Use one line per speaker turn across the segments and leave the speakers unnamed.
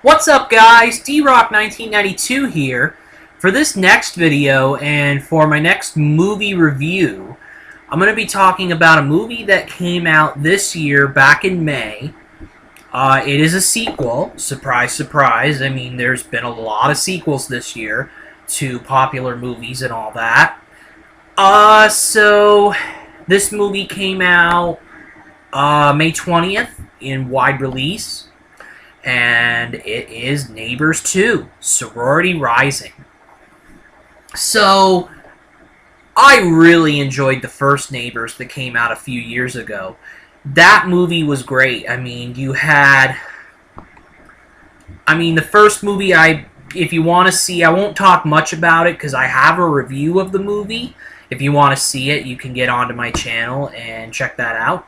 What's up, guys? D-Rock1992 here. For this next video and for my next movie review, I'm going to be talking about a movie that came out this year back in May. It is a sequel. Surprise, surprise. I mean, there's been a lot of sequels this year to popular movies and all that. So this movie came out May 20th in wide release. And it is Neighbors 2, Sorority Rising. So, I really enjoyed the first Neighbors that came out a few years ago. That movie was great. I mean, the first movie, if you want to see, I won't talk much about it because I have a review of the movie. If you want to see it, you can get onto my channel and check that out.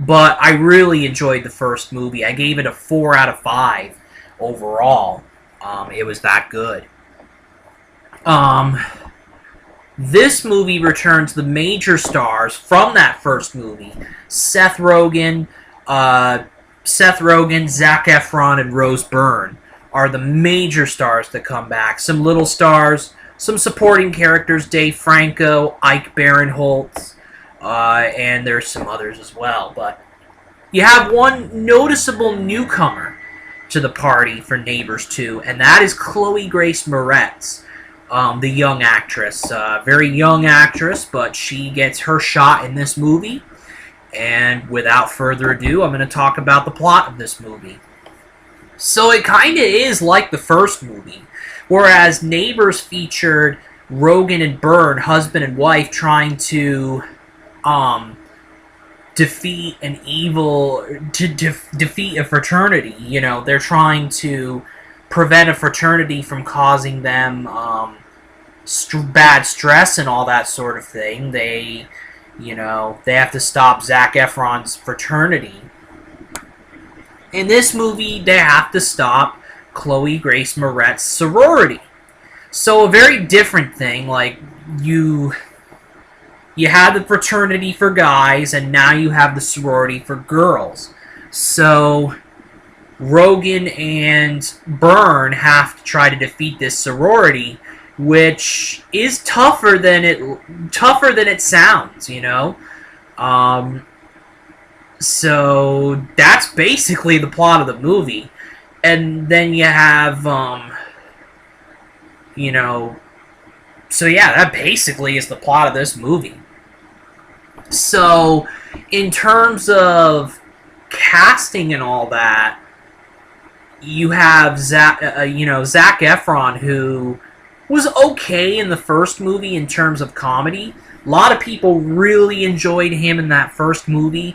But I really enjoyed the first movie. I gave it a 4 out of 5 overall. It was that good. This movie returns the major stars from that first movie. Seth Rogan, Zac Efron, and Rose Byrne are the major stars that come back. Some little stars, some supporting characters, Dave Franco, Ike Barinholtz, and there's some others as well. But you have one noticeable newcomer to the party for Neighbors 2, and that is Chloe Grace Moretz, the young actress. Very young actress, but she gets her shot in this movie. And without further ado, I'm going to talk about the plot of this movie. So it kind of is like the first movie, whereas Neighbors featured Rogan and Byrne, husband and wife, trying to defeat defeat a fraternity. You know, they're trying to prevent a fraternity from causing them bad stress and all that sort of thing. They have to stop Zac Efron's fraternity. In this movie, they have to stop Chloe Grace Moretz's sorority. So a very different thing. Like, you had the fraternity for guys, and now you have the sorority for girls. So Rogan and Byrne have to try to defeat this sorority, which is tougher than it sounds, you know. So that's basically the plot of the movie, and then you have So yeah, that basically is the plot of this movie. So, in terms of casting and all that, you have Zac Efron, who was okay in the first movie in terms of comedy. A lot of people really enjoyed him in that first movie.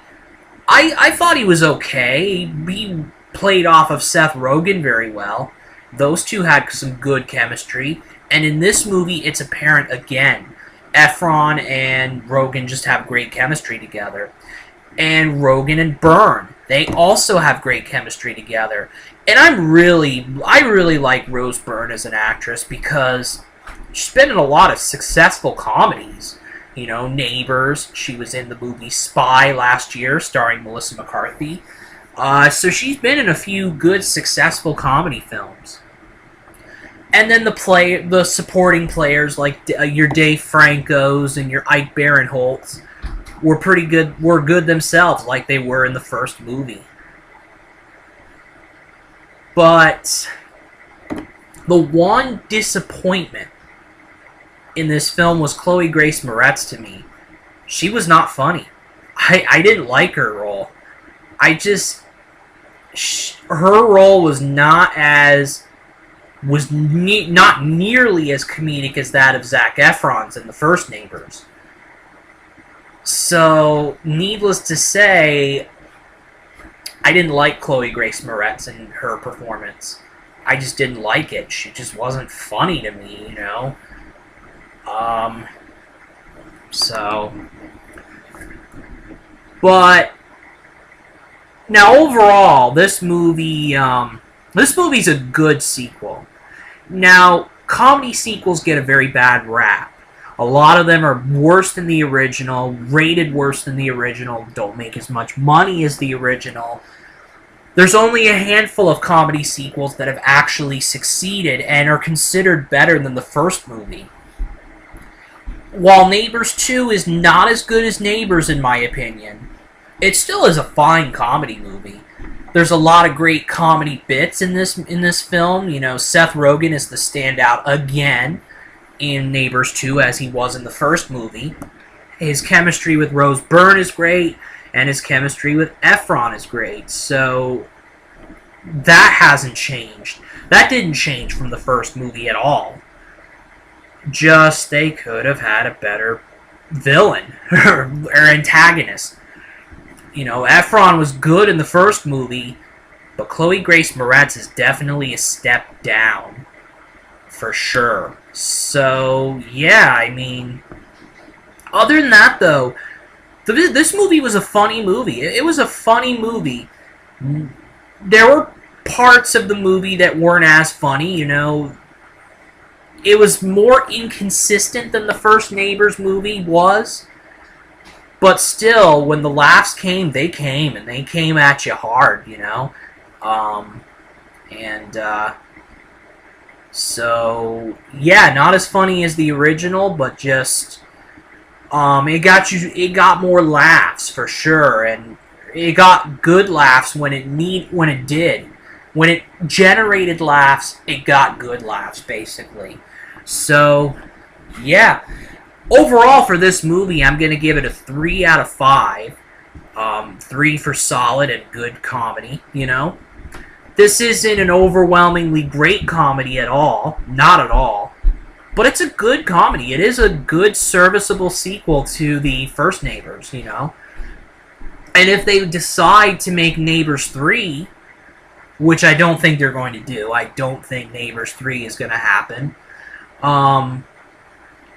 I thought he was okay. He played off of Seth Rogan very well. Those two had some good chemistry. And in this movie, it's apparent again. Efron and Rogan just have great chemistry together. And Rogan and Byrne, they also have great chemistry together. And I really like Rose Byrne as an actress because she's been in a lot of successful comedies. You know, Neighbors. She was in the movie Spy last year, starring Melissa McCarthy. So she's been in a few good, successful comedy films. And then the supporting players like your Dave Francos and your Ike Barinholtz were pretty good. Were good themselves, like they were in the first movie. But the one disappointment in this film was Chloe Grace Moretz to me. She was not funny. I didn't like her role. Her role was not nearly as comedic as that of Zac Efron's in the first Neighbors. So, needless to say, I didn't like Chloe Grace Moretz and her performance. I just didn't like it. She just wasn't funny to me, you know? But now overall, this movie's a good sequel. Now, comedy sequels get a very bad rap. A lot of them are worse than the original, rated worse than the original, don't make as much money as the original. There's only a handful of comedy sequels that have actually succeeded and are considered better than the first movie. While Neighbors 2 is not as good as Neighbors in my opinion, it still is a fine comedy movie. There's a lot of great comedy bits in this film. You know, Seth Rogen is the standout again in Neighbors 2 as he was in the first movie. His chemistry with Rose Byrne is great, and his chemistry with Efron is great. So that hasn't changed. That didn't change from the first movie at all. Just they could have had a better villain or antagonist. You know, Efron was good in the first movie, but Chloe Grace Moretz is definitely a step down. For sure. So, yeah, I mean, other than that, though, this movie was a funny movie. It was a funny movie. There were parts of the movie that weren't as funny, you know. It was more inconsistent than the first Neighbors movie was. But still, when the laughs came, and they came at you hard, you know. So, yeah, not as funny as the original, but just, it got more laughs for sure, and it got good laughs when it did. When it generated laughs, it got good laughs, basically. So, yeah. Overall, for this movie, I'm going to give it a 3 out of 5. 3 for solid and good comedy, you know. This isn't an overwhelmingly great comedy at all. Not at all. But it's a good comedy. It is a good, serviceable sequel to the first Neighbors, you know. And if they decide to make Neighbors 3, which I don't think they're going to do. I don't think Neighbors 3 is going to happen.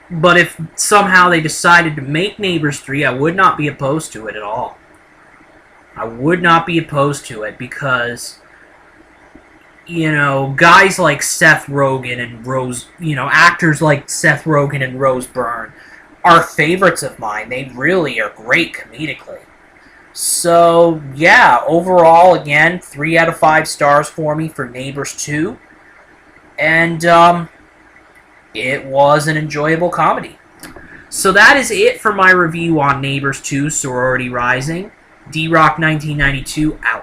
But if somehow they decided to make Neighbors 3, I would not be opposed to it at all. I would not be opposed to it because, you know, guys like Seth Rogen and Rose, you know, actors like Seth Rogen and Rose Byrne are favorites of mine. They really are great comedically. So, yeah, overall, again, 3 out of 5 stars for me for Neighbors 2. And, it was an enjoyable comedy. So that is it for my review on Neighbors 2 Sorority Rising. D-Rock 1992 out.